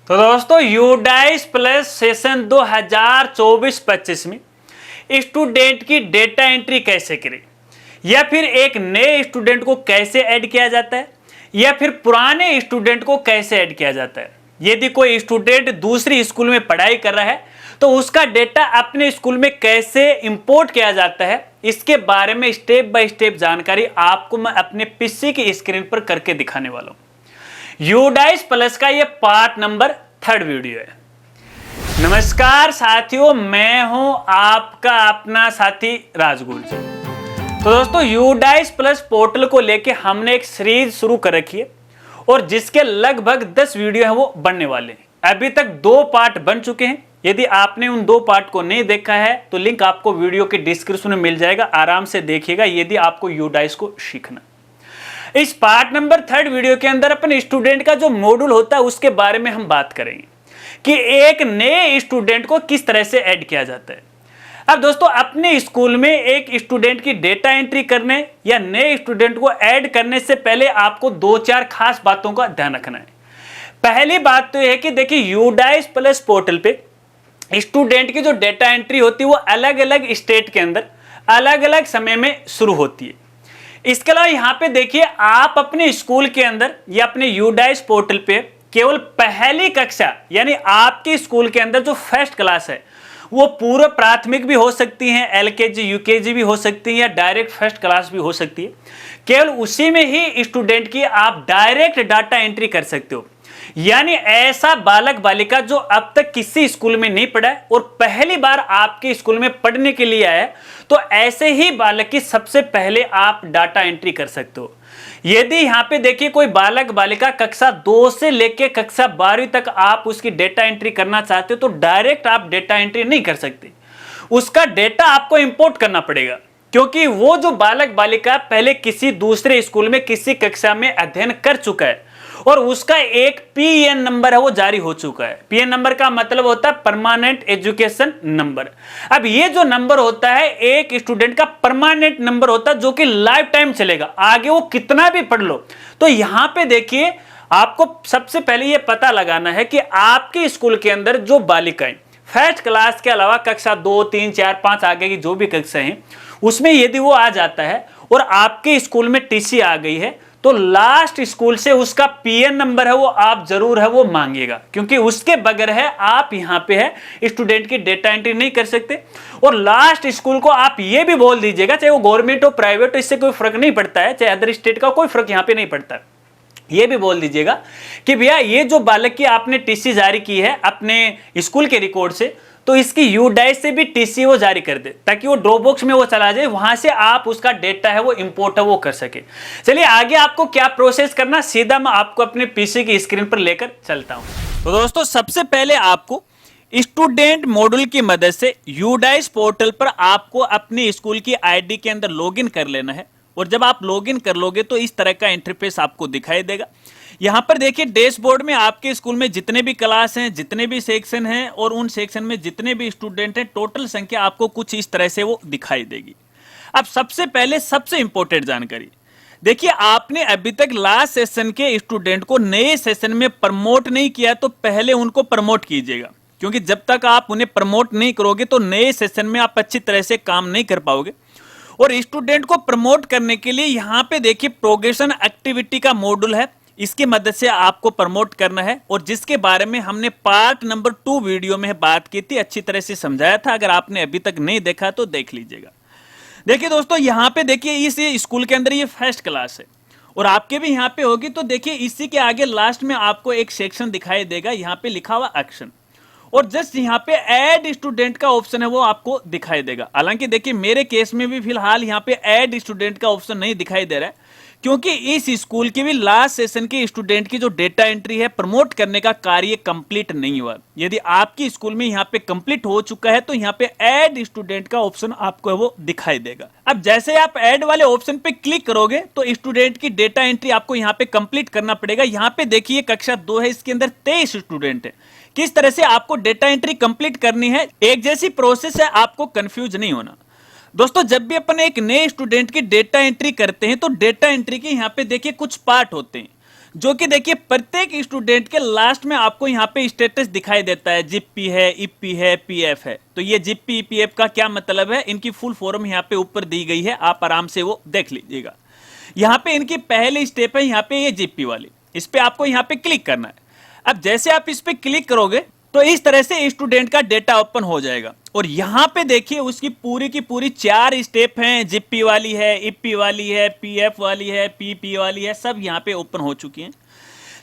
तो दोस्तों UDISE plus session 2024-25 में स्टूडेंट की डेटा एंट्री कैसे करें, या फिर एक नए स्टूडेंट को कैसे ऐड किया जाता है, या फिर पुराने स्टूडेंट को कैसे ऐड किया जाता है। यदि कोई स्टूडेंट दूसरी स्कूल में पढ़ाई कर रहा है तो उसका डेटा अपने स्कूल में कैसे इंपोर्ट किया जाता है, इसके बारे में स्टेप बाय स्टेप जानकारी आपको मैं अपने पीसी की स्क्रीन पर करके दिखाने वाला हूं। यूडाइस प्लस का यह पार्ट नंबर 3 वीडियो है। नमस्कार साथियों, मैं हूं आपका अपना साथी राजगुरु जी। तो दोस्तों यूडाइस प्लस पोर्टल को लेके हमने एक सीरीज शुरू कर रखी है और जिसके लगभग 10 वीडियो हैं वो बनने वाले हैं। अभी तक 2 पार्ट बन चुके हैं। यदि आपने उन 2 पार्ट को नहीं देखा है तो लिंक आपको वीडियो के डिस्क्रिप्शन में मिल जाएगा, आराम से देखिएगा यदि आपको यूडाइस को सीखना। इस पार्ट नंबर 3 वीडियो के अंदर अपने स्टूडेंट का जो मॉड्यूल होता है उसके बारे में हम बात करेंगे कि एक नए स्टूडेंट को किस तरह से ऐड किया जाता है। अब दोस्तों अपने स्कूल में एक स्टूडेंट की डेटा एंट्री करने या नए स्टूडेंट को ऐड करने से पहले आपको 2-4 खास बातों का ध्यान रखना है। पहली बात तो यह है कि देखिए यूडाइस प्लस पोर्टल पे स्टूडेंट की जो डेटा एंट्री होती है वो अलग अलग स्टेट के अंदर अलग अलग समय में शुरू होती है। इसके अलावा यहाँ पे देखिए आप अपने स्कूल के अंदर या अपने यूडाइस पोर्टल पे केवल पहली कक्षा यानी आपके स्कूल के अंदर जो फर्स्ट क्लास है वो पूर्व प्राथमिक भी हो सकती हैं, एलकेजी यूकेजी भी हो सकती हैं या डायरेक्ट फर्स्ट क्लास भी हो सकती है। केवल उसी में ही स्टूडेंट की आप डायरेक्ट डाटा एंट्री कर सकते हो। यानी ऐसा बालक बालिका जो अब तक किसी स्कूल में नहीं पढ़ा है और पहली बार आपके स्कूल में पढ़ने के लिए आया है, तो ऐसे ही बालक की सबसे पहले आप डाटा एंट्री कर सकते हो। यदि यहाँ पे देखिए कोई बालक बालिका कक्षा 2 से लेके कक्षा 12वीं तक आप उसकी डेटा एंट्री करना चाहते हो तो डायरेक्ट आप डेटा एंट्री नहीं कर सकते, उसका डेटा आपको इंपोर्ट करना पड़ेगा, क्योंकि वो जो बालक बालिका पहले किसी दूसरे स्कूल में किसी कक्षा में अध्ययन कर चुका है और उसका एक पीएन नंबर है वो जारी हो चुका है। पीएन नंबर का मतलब होता है परमानेंट एजुकेशन नंबर। अब ये जो नंबर होता है एक स्टूडेंट का परमानेंट नंबर होता है जो कि लाइफ टाइम चलेगा, आगे वो कितना भी पढ़ लो। तो यहाँ पे देखिए आपको सबसे पहले ये पता लगाना है कि आपके स्कूल के अंदर जो बालिकाएं फर्स्ट क्लास के अलावा कक्षा 2, 3, 4, 5 आगे की जो भी कक्षा हैं उसमें यदि वो आ जाता है और आपके स्कूल में टीसी आ गई है तो लास्ट स्कूल से उसका पीएन नंबर है वो आप जरूर है वो मांगिएगा, क्योंकि उसके बगैर है आप यहाँ पे है स्टूडेंट की डेटा एंट्री नहीं कर सकते। और लास्ट स्कूल को आप ये भी बोल दीजिएगा, चाहे वो गवर्नमेंट हो प्राइवेट हो इससे कोई फर्क नहीं पड़ता है, चाहे अदर स्टेट का कोई फर्क यहाँ पे नहीं पड़ता है। ये भी बोल दीजिएगा कि भैया ये जो बालक की आपने टीसी जारी की है अपने स्कूल के रिकॉर्ड से, तो इसकी यूडाइस से भी टीसी वो जारी कर दे ताकि वो ड्रॉप बॉक्स में वो चला जाए, वहां से आप उसका डेटा है वो इंपोर्ट है वो कर सके। चलिए आगे आपको क्या प्रोसेस करना सीधा मैं आपको अपने पीसी की स्क्रीन पर लेकर चलता हूं। तो दोस्तों सबसे पहले आपको स्टूडेंट मॉड्यूल की मदद से यूडाइस पोर्टल पर आपको अपने स्कूल की आईडी के अंदर लॉगिन कर लेना है। और जब आप लॉगिन कर लोगे तो इस तरह का इंटरफेस आपको दिखाई देगा। यहाँ पर देखिए डैशबोर्ड में आपके स्कूल में जितने भी क्लास हैं, जितने भी सेक्शन हैं और उन सेक्शन में जितने भी स्टूडेंट हैं, टोटल संख्या आपको कुछ इस तरह से वो दिखाई देगी। अब सबसे पहले सबसे इंपॉर्टेंट जानकारी देखिए, आपने अभी तक लास्ट सेशन के स्टूडेंट को नए सेशन में प्रमोट नहीं किया तो पहले उनको प्रमोट कीजिएगा, क्योंकि जब तक आप उन्हें प्रमोट नहीं करोगे तो नए सेशन में आप अच्छी तरह से काम नहीं कर पाओगे। और स्टूडेंट को प्रमोट करने के लिए यहाँ पे देखिए प्रोग्रेशन एक्टिविटी का मॉड्यूल है, इसकी मदद से आपको प्रमोट करना है और जिसके बारे में हमने पार्ट नंबर 2 वीडियो में बात की थी, अच्छी तरह से समझाया था। अगर आपने अभी तक नहीं देखा तो देख लीजिएगा। देखिए दोस्तों यहाँ पे देखिए इस स्कूल के अंदर ये फर्स्ट क्लास है और आपके भी यहाँ पे होगी, तो देखिए इसी के आगे लास्ट में आपको एक सेक्शन दिखाई देगा, यहाँ पे लिखा हुआ एक्शन, और जस्ट यहाँ पे ऐड स्टूडेंट का ऑप्शन है वो आपको दिखाई देगा। हालांकि देखिए मेरे केस में भी फिलहाल यहाँ पे ऐड स्टूडेंट का ऑप्शन नहीं दिखाई दे रहा है, क्योंकि इस स्कूल के भी लास्ट सेशन के स्टूडेंट की जो डेटा एंट्री है प्रमोट करने का कार्य कंप्लीट नहीं हुआ। यदि आपकी स्कूल में यहाँ पे कंप्लीट हो चुका है तो यहाँ पे ऐड स्टूडेंट का ऑप्शन आपको वो दिखाई देगा। अब जैसे आप ऐड वाले ऑप्शन पे क्लिक करोगे तो स्टूडेंट की डेटा एंट्री आपको यहाँ पे कंप्लीट करना पड़ेगा। यहाँ पे देखिए कक्षा 2 है, इसके अंदर 23 स्टूडेंट है। किस तरह से आपको डेटा एंट्री कंप्लीट करनी है, एक जैसी प्रोसेस है, आपको कंफ्यूज नहीं होना। दोस्तों जब भी अपन एक नए स्टूडेंट की डेटा एंट्री करते हैं तो डेटा एंट्री के यहाँ पे देखिए कुछ पार्ट होते हैं जो कि देखिए प्रत्येक स्टूडेंट के लास्ट में आपको यहाँ पे स्टेटस दिखाई देता है, जिप्पी है, ईपी है, पीएफ है। तो ये जिप्पी पीएफ का क्या मतलब है, इनकी फुल फॉर्म यहाँ पे ऊपर दी गई है, आप आराम से वो देख लीजिएगा। यहाँ पे इनकी पहली स्टेप है यहाँ पे ये जिप्पी वाली, इस पे आपको यहाँ पे क्लिक करना है। अब जैसे आप इस पे क्लिक करोगे तो इस तरह से स्टूडेंट का डेटा ओपन हो जाएगा और यहाँ पे देखिए उसकी पूरी की पूरी 4 स्टेप हैं, जिप्पी वाली है, ईपी वाली है, पीएफ वाली है, पीपी वाली है, सब यहाँ पे ओपन हो चुकी हैं।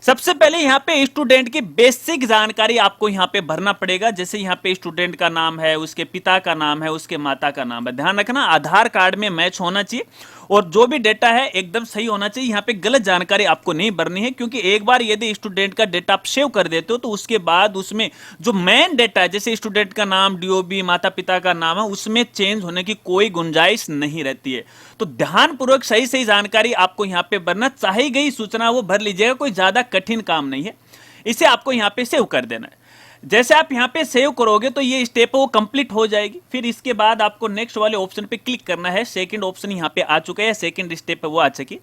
सबसे पहले यहाँ पे स्टूडेंट की बेसिक जानकारी आपको यहाँ पे भरना पड़ेगा। जैसे यहाँ पे स्टूडेंट का नाम है, उसके पिता का नाम है, उसके माता का नाम है। ध्यान रखना आधार कार्ड में मैच होना चाहिए और जो भी डेटा है एकदम सही होना चाहिए। यहाँ पे गलत जानकारी आपको नहीं भरनी है, क्योंकि एक बार यदि स्टूडेंट का डेटा आप सेव कर देते हो तो उसके बाद उसमें जो मेन डेटा है, जैसे स्टूडेंट का नाम, डीओबी, माता पिता का नाम है, उसमें चेंज होने की कोई गुंजाइश नहीं रहती है। तो ध्यानपूर्वक सही सही जानकारी आपको यहाँ पे भरना, चाही गई सूचना वो भर लीजिएगा, कोई ज्यादा कठिन काम नहीं है। इसे आपको यहाँ पे सेव कर देना है। जैसे आप यहाँ पे सेव करोगे तो ये स्टेप वो कंप्लीट हो जाएगी। फिर इसके बाद आपको नेक्स्ट वाले ऑप्शन पे क्लिक करना है। सेकंड ऑप्शन यहाँ पे आ चुका है, सेकंड स्टेप पे वो आ चुकी।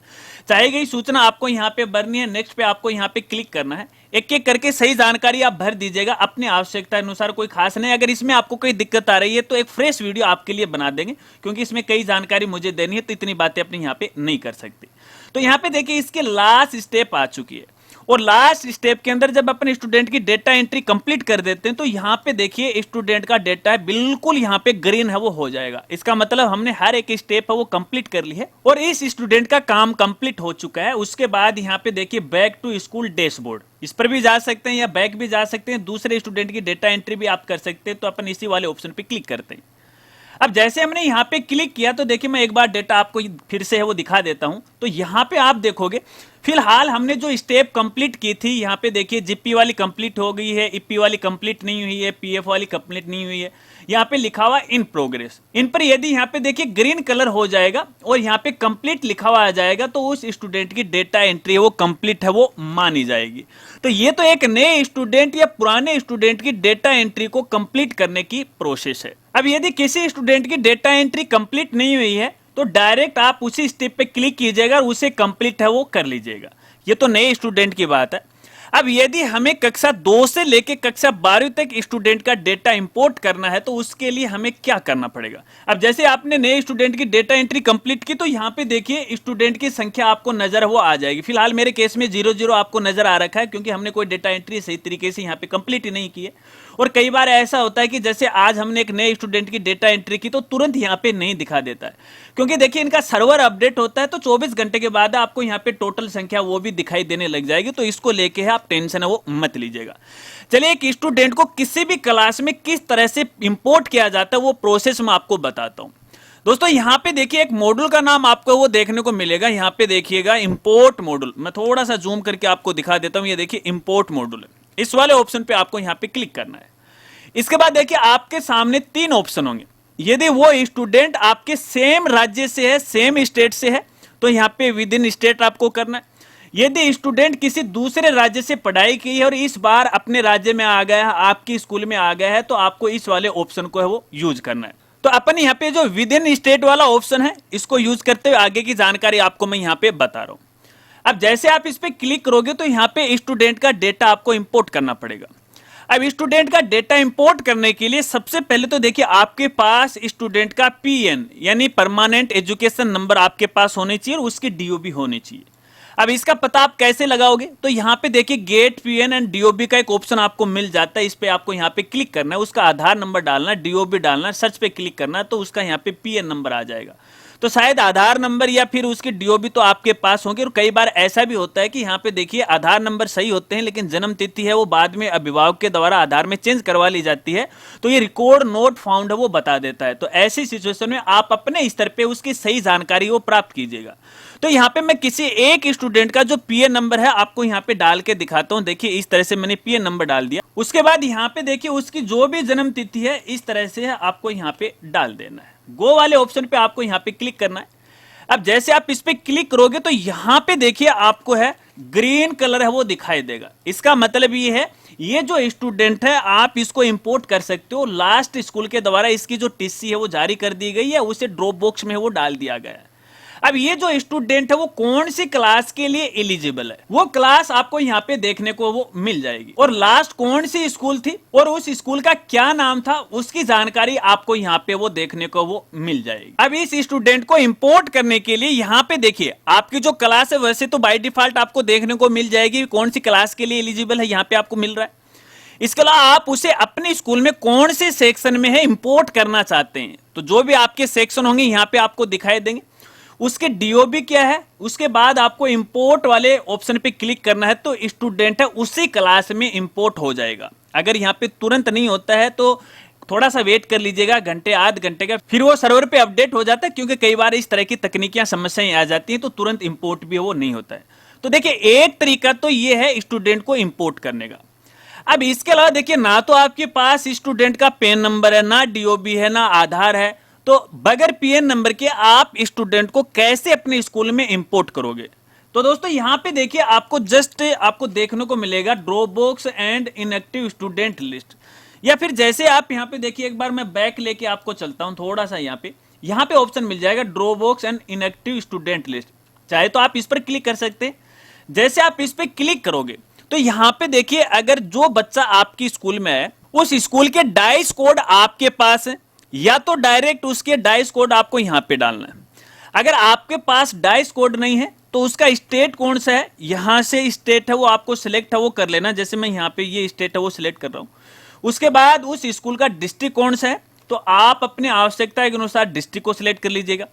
चाहे गई सूचना आपको यहाँ पे भरनी है, नेक्स्ट पे आपको यहाँ पे क्लिक करना है। एक एक करके सही जानकारी आप भर दीजिएगा अपने आवश्यकता अनुसार, कोई खास नहीं। अगर इसमें आपको कोई दिक्कत आ रही है तो एक फ्रेश वीडियो आपके लिए बना देंगे, क्योंकि इसमें कई जानकारी मुझे देनी है तो इतनी बातें अपने यहाँ पे नहीं कर सकते। तो यहाँ पे देखिए इसके लास्ट स्टेप आ चुकी है और लास्ट स्टेप के अंदर जब अपने स्टूडेंट की डेटा एंट्री कंप्लीट कर देते हैं तो यहाँ पे देखिए स्टूडेंट का डेटा है बिल्कुल यहाँ पे ग्रीन है वो हो जाएगा। इसका मतलब हमने हर एक स्टेप है वो कंप्लीट कर ली है और इस स्टूडेंट का काम कंप्लीट हो चुका है। उसके बाद यहाँ पे देखिए बैक टू स्कूल डैशबोर्ड, इस पर भी जा सकते हैं या बैक भी जा सकते हैं, दूसरे स्टूडेंट की डेटा एंट्री भी आप कर सकते हैं। तो अपन इसी वाले ऑप्शन पे क्लिक करते हैं। अब जैसे हमने यहाँ पे क्लिक किया तो देखिए मैं एक बार डेटा आपको फिर से है वो दिखा देता हूं। तो यहाँ पे आप देखोगे फिलहाल हमने जो स्टेप कंप्लीट की थी, यहाँ पे देखिए जिप्पी वाली कंप्लीट हो गई है, ईपी वाली कंप्लीट नहीं हुई है, पीएफ वाली कंप्लीट नहीं हुई है। यहाँ पे लिखा हुआ इन प्रोग्रेस, इन पर यदि यहाँ पे देखिए ग्रीन कलर हो जाएगा और यहाँ पे कंप्लीट लिखा हुआ आ जाएगा तो उस स्टूडेंट की डेटा एंट्री है वो कंप्लीट है वो मानी जाएगी। तो ये तो एक नए स्टूडेंट या पुराने स्टूडेंट की डेटा एंट्री को कंप्लीट करने की प्रोसेस है। अब यदि किसी स्टूडेंट की डेटा एंट्री कंप्लीट नहीं हुई है तो डायरेक्ट आप उसी स्टेप पे क्लिक कीजिएगा और उसे कंप्लीट है वो कर लीजिएगा। ये तो नए स्टूडेंट की बात है। अब यदि हमें कक्षा 2 से लेकर कक्षा 12 तक स्टूडेंट का डेटा इंपोर्ट करना है तो उसके लिए हमें क्या करना पड़ेगा। अब जैसे आपने नए स्टूडेंट की डेटा एंट्री कंप्लीट की तो यहाँ पे देखिए स्टूडेंट की संख्या आपको नजर वो आ जाएगी। फिलहाल मेरे केस में 00 आपको नजर आ रखा है, क्योंकि हमने कोई डेटा एंट्री सही तरीके से यहाँ पे कंप्लीट ही नहीं की है। और कई बार ऐसा होता है कि जैसे आज हमने एक नए स्टूडेंट की डेटा एंट्री की तो तुरंत यहाँ पे नहीं दिखा देता है, क्योंकि देखिए इनका सर्वर अपडेट होता है तो 24 घंटे के बाद आपको यहाँ पे टोटल संख्या वो भी दिखाई देने लग जाएगी। तो इसको लेके आप टेंशन है वो मत लीजिएगा। चलिए एक स्टूडेंट को किसी भी क्लास में किस तरह से इंपोर्ट किया जाता है वो प्रोसेस मैं आपको बताता हूँ। दोस्तों यहाँ पे देखिए एक मॉड्यूल का नाम आपको वो देखने को मिलेगा, यहाँ पे देखिएगा इंपोर्ट मॉड्यूल। मैं थोड़ा सा जूम करके आपको दिखा देता हूँ। ये देखिए इंपोर्ट मॉड्यूल है, इस वाले ऑप्शन पे आपको यहाँ पे क्लिक करना है। इसके बाद देखिए आपके सामने 3 ऑप्शन होंगे। यदि वो स्टूडेंट आपके सेम राज्य से है, सेम स्टेट से है, तो यहाँ पे विद इन स्टेट आपको करना है। यदि स्टूडेंट किसी दूसरे राज्य से पढ़ाई की है और इस बार अपने राज्य में आ गया है, आपकी स्कूल में आ गया है, तो आपको इस वाले ऑप्शन को है वो यूज करना है। तो अपन यहाँ पे जो विद इन स्टेट वाला ऑप्शन है इसको यूज करते हुए आगे की जानकारी आपको मैं यहाँ पे बता रहा हूँ। अब जैसे आप इस पे क्लिक करोगे तो यहाँ पे स्टूडेंट का डेटा आपको इंपोर्ट करना पड़ेगा। अब स्टूडेंट का डेटा इंपोर्ट करने के लिए सबसे पहले तो देखिए आपके पास स्टूडेंट का पीएन यानी परमानेंट एजुकेशन नंबर आपके पास होनी चाहिए और उसकी डीओबी होनी चाहिए। अब इसका पता आप कैसे लगाओगे, तो यहाँ पे देखिए गेट पीएन एंड डीओबी का एक ऑप्शन आपको मिल जाता है। इस पे आपको यहाँ पे क्लिक करना है, उसका आधार नंबर डालना है, डीओबी डालना है, सर्च पे क्लिक करना है तो उसका यहाँ पे पीएन नंबर आ जाएगा। तो शायद आधार नंबर या फिर उसकी डीओबी तो आपके पास होंगे। और कई बार ऐसा भी होता है कि यहाँ पे देखिए आधार नंबर सही होते हैं लेकिन जन्म तिथि है वो बाद में अभिभावक के द्वारा आधार में चेंज करवा ली जाती है, तो ये रिकॉर्ड नोट फाउंड है वो बता देता है। तो ऐसी सिचुएशन में आप अपने स्तर पे उसकी सही जानकारी वो प्राप्त कीजिएगा। तो यहाँ पे मैं किसी एक स्टूडेंट का जो पीएन नंबर है आपको यहाँ पे डाल के दिखाता हूँ। देखिए इस तरह से मैंने पीएन नंबर डाल दिया। उसके बाद यहाँ पे देखिए उसकी जो भी जन्म तिथि है इस तरह से आपको यहाँ पे डाल देना है। गो वाले ऑप्शन पे आपको यहाँ पे क्लिक करना है। अब जैसे आप इस पे क्लिक करोगे तो यहाँ पे देखिए आपको है ग्रीन कलर है वो दिखाई देगा। इसका मतलब ये है ये जो स्टूडेंट है आप इसको इंपोर्ट कर सकते हो। लास्ट स्कूल के द्वारा इसकी जो टीसी है वो जारी कर दी गई है, उसे ड्रॉप बॉक्स में वो डाल दिया गया है। अब ये जो स्टूडेंट है वो कौन सी क्लास के लिए एलिजिबल है, वो क्लास आपको यहाँ पे देखने को वो मिल जाएगी, और लास्ट कौन सी स्कूल थी और उस स्कूल का क्या नाम था उसकी जानकारी आपको यहाँ पे वो देखने को वो मिल जाएगी। अब इस स्टूडेंट को इंपोर्ट करने के लिए यहाँ पे देखिए आपकी जो क्लास है वैसे तो बाय डिफॉल्ट आपको देखने को मिल जाएगी कौन सी क्लास के लिए एलिजिबल है, यहाँ पे आपको मिल रहा है। इसके अलावा आप उसे अपने स्कूल में कौन से सेक्शन में है इंपोर्ट करना चाहते हैं, तो जो भी आपके सेक्शन होंगे यहाँ पे आपको दिखाई देंगे, उसके डीओबी क्या है, उसके बाद आपको इंपोर्ट वाले ऑप्शन पे क्लिक करना है तो स्टूडेंट है उसी क्लास में इंपोर्ट हो जाएगा। अगर यहाँ पे तुरंत नहीं होता है तो थोड़ा सा वेट कर लीजिएगा, घंटे आध घंटे का, फिर वो सर्वर पे अपडेट हो जाता है, क्योंकि कई बार इस तरह की तकनीकियां समस्याएं आ जाती हैं तो तुरंत इंपोर्ट भी वो नहीं होता है। तो देखिए एक तरीका तो ये है स्टूडेंट को इंपोर्ट करने का। अब इसके अलावा देखिए ना तो आपके पास स्टूडेंट का पैन नंबर है, ना डीओबी है, ना आधार है, तो बगैर पीएन नंबर के आप स्टूडेंट को कैसे अपने स्कूल में इंपोर्ट करोगे। तो दोस्तों यहाँ पे देखिए आपको जस्ट आपको देखने को मिलेगा Dropbox and inactive student list, या फिर जैसे आप यहाँ पे देखिए एक बार मैं बैक लेके आपको चलता हूँ थोड़ा सा, यहाँ पे ऑप्शन मिल जाएगा Dropbox and inactive student list, चाहे तो आप इस पर क्लिक कर सकते हैं। जैसे आप इस पर क्लिक करोगे तो यहाँ पे देखिए अगर जो बच्चा आपकी स्कूल में है उस स्कूल के डाइस कोड आपके पास है, या तो डायरेक्ट उसके डाइस कोड आपको यहाँ पे डालना है। अगर आपके पास डाइस कोड नहीं है तो उसका स्टेट कौन सा है, यहाँ से स्टेट है वो आपको सिलेक्ट है वो कर लेना, जैसे मैं यहाँ पे ये स्टेट है वो सिलेक्ट कर रहा हूँ। उसके बाद उस स्कूल का डिस्ट्रिक्ट कौन सा है तो आप अपने आवश्यकता के अनुसार डिस्ट्रिक्ट को सिलेक्ट कर लीजिएगा।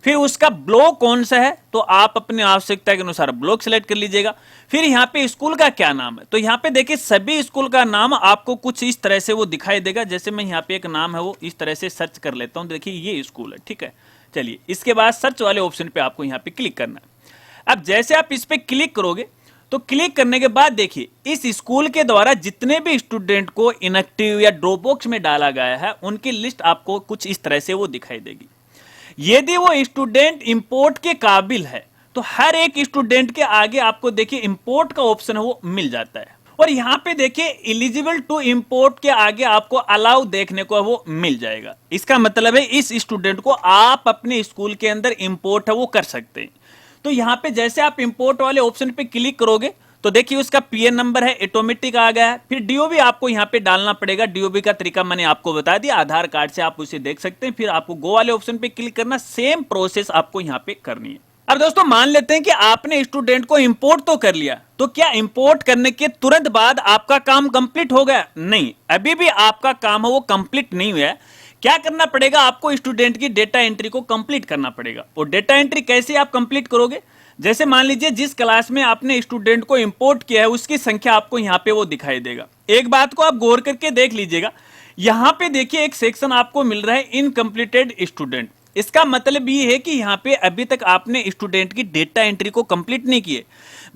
फिर उसका ब्लॉक कौन सा है तो आप अपनी आवश्यकता के अनुसार ब्लॉक सिलेक्ट कर लीजिएगा। फिर यहाँ पे स्कूल का क्या नाम है, तो यहाँ पे देखिए सभी स्कूल का नाम आपको कुछ इस तरह से वो दिखाई देगा, जैसे मैं यहाँ पे एक नाम है वो इस तरह से सर्च कर लेता हूँ, देखिए ये स्कूल है, ठीक है। चलिए इसके बाद सर्च वाले ऑप्शन पे आपको यहाँ पे क्लिक करना है। अब जैसे आप इस पे क्लिक करोगे तो क्लिक करने के बाद देखिए इस स्कूल के द्वारा जितने भी स्टूडेंट को इनएक्टिव या ड्रॉपबॉक्स में डाला गया है उनकी लिस्ट आपको कुछ इस तरह से वो दिखाई देगी। यदि वो स्टूडेंट इंपोर्ट के काबिल है तो हर एक स्टूडेंट के आगे आपको देखिए इंपोर्ट का ऑप्शन है वो मिल जाता है, और यहाँ पे देखिए एलिजिबल टू इंपोर्ट के आगे आपको अलाउ देखने को वो मिल जाएगा। इसका मतलब है इस स्टूडेंट को आप अपने स्कूल के अंदर इंपोर्ट है वो कर सकते हैं। तो यहाँ पे जैसे आप इंपोर्ट वाले ऑप्शन पे क्लिक करोगे तो देखिए उसका पीएन नंबर है ऑटोमेटिक आ गया है। फिर डीओबी आपको यहाँ पे डालना पड़ेगा, डीओबी का तरीका मैंने आपको बता दिया, आधार कार्ड से आप उसे देख सकते हैं। फिर आपको गो वाले ऑप्शन पे क्लिक करना, सेम प्रोसेस आपको यहाँ पे करनी है। अब दोस्तों मान लेते हैं कि आपने स्टूडेंट को इंपोर्ट तो कर लिया, तो क्या इंपोर्ट करने के तुरंत बाद आपका काम कंप्लीट हो गया? नहीं, अभी भी आपका काम है वो कंप्लीट नहीं हुआ है। क्या करना पड़ेगा, आपको स्टूडेंट की डेटा एंट्री को कंप्लीट करना पड़ेगा। और डेटा एंट्री कैसे आप कंप्लीट करोगे, जैसे मान लीजिए जिस क्लास में आपने स्टूडेंट को इंपोर्ट किया है उसकी संख्या आपको यहाँ पे वो दिखाई देगा। एक बात को आप गौर करके देख लीजिएगा, यहाँ पे देखिए एक सेक्शन आपको मिल रहा है इनकम्प्लीटेड स्टूडेंट। इसका मतलब ये है कि यहाँ पे अभी तक आपने स्टूडेंट की डेटा एंट्री को कंप्लीट नहीं किए।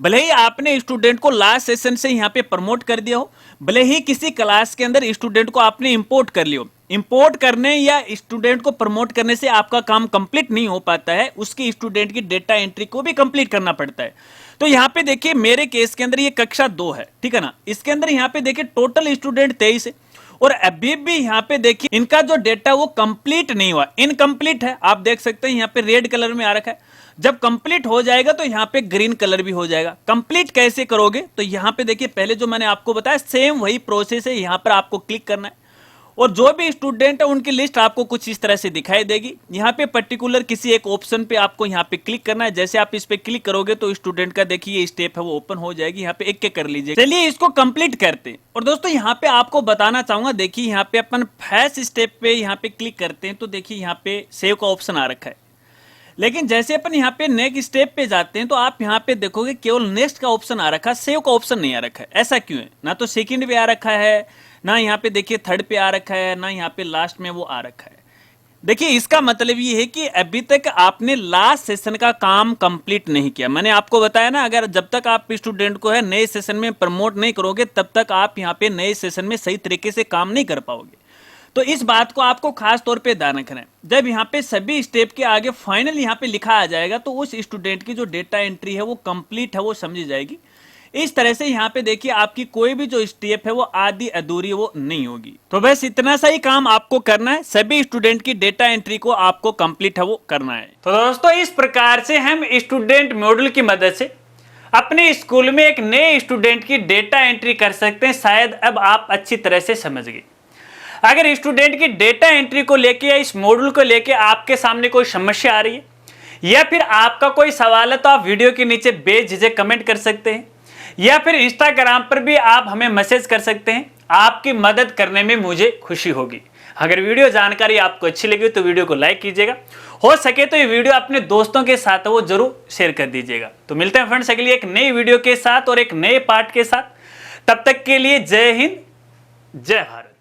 भले ही आपने स्टूडेंट को लास्ट सेशन से यहाँ पे प्रमोट कर दिया हो, भले ही किसी क्लास के अंदर स्टूडेंट को आपने इंपोर्ट कर लिया हो, इंपोर्ट करने या स्टूडेंट को प्रमोट करने से आपका काम कंप्लीट नहीं हो पाता है, उसकी स्टूडेंट की डेटा एंट्री को भी कंप्लीट करना पड़ता है। तो यहाँ पे देखिए मेरे केस के अंदर ये कक्षा 2 है, ठीक है ना। इसके अंदर यहाँ पे देखिए टोटल स्टूडेंट 23 है, और अभी भी यहाँ पे देखिए इनका जो डेटा वो कंप्लीट नहीं हुआ, इनकम्प्लीट है। आप देख सकते हैं यहाँ पे रेड कलर में आ रखा है, जब कंप्लीट हो जाएगा तो यहाँ पे ग्रीन कलर भी हो जाएगा। कंप्लीट कैसे करोगे, तो यहाँ पे देखिए पहले जो मैंने आपको बताया सेम वही प्रोसेस है। यहाँ पर आपको क्लिक करना है और जो भी स्टूडेंट है उनकी लिस्ट आपको कुछ इस तरह से दिखाई देगी। यहाँ पे पर्टिकुलर किसी एक ऑप्शन पे आपको यहाँ पे क्लिक करना है। जैसे आप इस पे क्लिक करोगे तो स्टूडेंट का देखिए ये स्टेप है वो ओपन हो जाएगी। यहाँ पे एक एक कर लीजिए। चलिए इसको कंप्लीट करते हैं। और दोस्तों यहाँ पे आपको बताना चाहूंगा, देखिए यहाँ पे अपन फर्स्ट स्टेप पे यहाँ पे क्लिक करते हैं तो देखिए यहाँ पे सेव का ऑप्शन आ रखा है। लेकिन जैसे अपन यहाँ पे नेक्स्ट स्टेप पे जाते हैं तो आप यहाँ पे देखोगे केवल नेक्स्ट का ऑप्शन आ रखा है, सेव का ऑप्शन नहीं आ रखा है। ऐसा क्यों है? ना तो सेकंड पे आ रखा है, ना यहाँ पे देखिए थर्ड पे आ रखा है, ना यहाँ पे लास्ट में वो आ रखा है। देखिए इसका मतलब ये है कि अभी तक आपने लास्ट सेशन का काम कंप्लीट नहीं किया। मैंने आपको बताया ना, अगर जब तक आप स्टूडेंट को है नए सेशन में प्रमोट नहीं करोगे तब तक आप यहाँ पे नए सेशन में सही तरीके से काम नहीं कर पाओगे। तो इस बात को आपको खास तौर पे ध्यान रखना है। जब यहाँ पे सभी स्टेप के आगे फाइनल यहाँ पे लिखा आ जाएगा तो उस स्टूडेंट की जो डेटा एंट्री है वो कंप्लीट है वो समझी जाएगी। इस तरह से यहाँ पे देखिए आपकी कोई भी जो स्टेप है वो आधी अधूरी वो नहीं होगी। तो बस इतना सा ही काम आपको करना है, सभी स्टूडेंट की डेटा एंट्री को आपको कंप्लीट है वो करना है। तो दोस्तों इस प्रकार से हम स्टूडेंट मॉड्यूल की मदद से अपने स्कूल में एक नए स्टूडेंट की डेटा एंट्री कर सकते हैं। शायद अब आप अच्छी तरह से समझ गए। अगर स्टूडेंट की डेटा एंट्री को लेके या इस मॉड्यूल को लेके आपके सामने कोई समस्या आ रही है या फिर आपका कोई सवाल है तो आप वीडियो के नीचे बेझिझक कमेंट कर सकते हैं या फिर इंस्टाग्राम पर भी आप हमें मैसेज कर सकते हैं। आपकी मदद करने में मुझे खुशी होगी। अगर वीडियो जानकारी आपको अच्छी लगी तो वीडियो को लाइक कीजिएगा, हो सके तो ये वीडियो अपने दोस्तों के साथ वो जरूर शेयर कर दीजिएगा। तो मिलते हैं फ्रेंड्स अगली एक नई वीडियो के साथ और एक नए पार्ट के साथ। तब तक के लिए जय हिंद, जय भारत।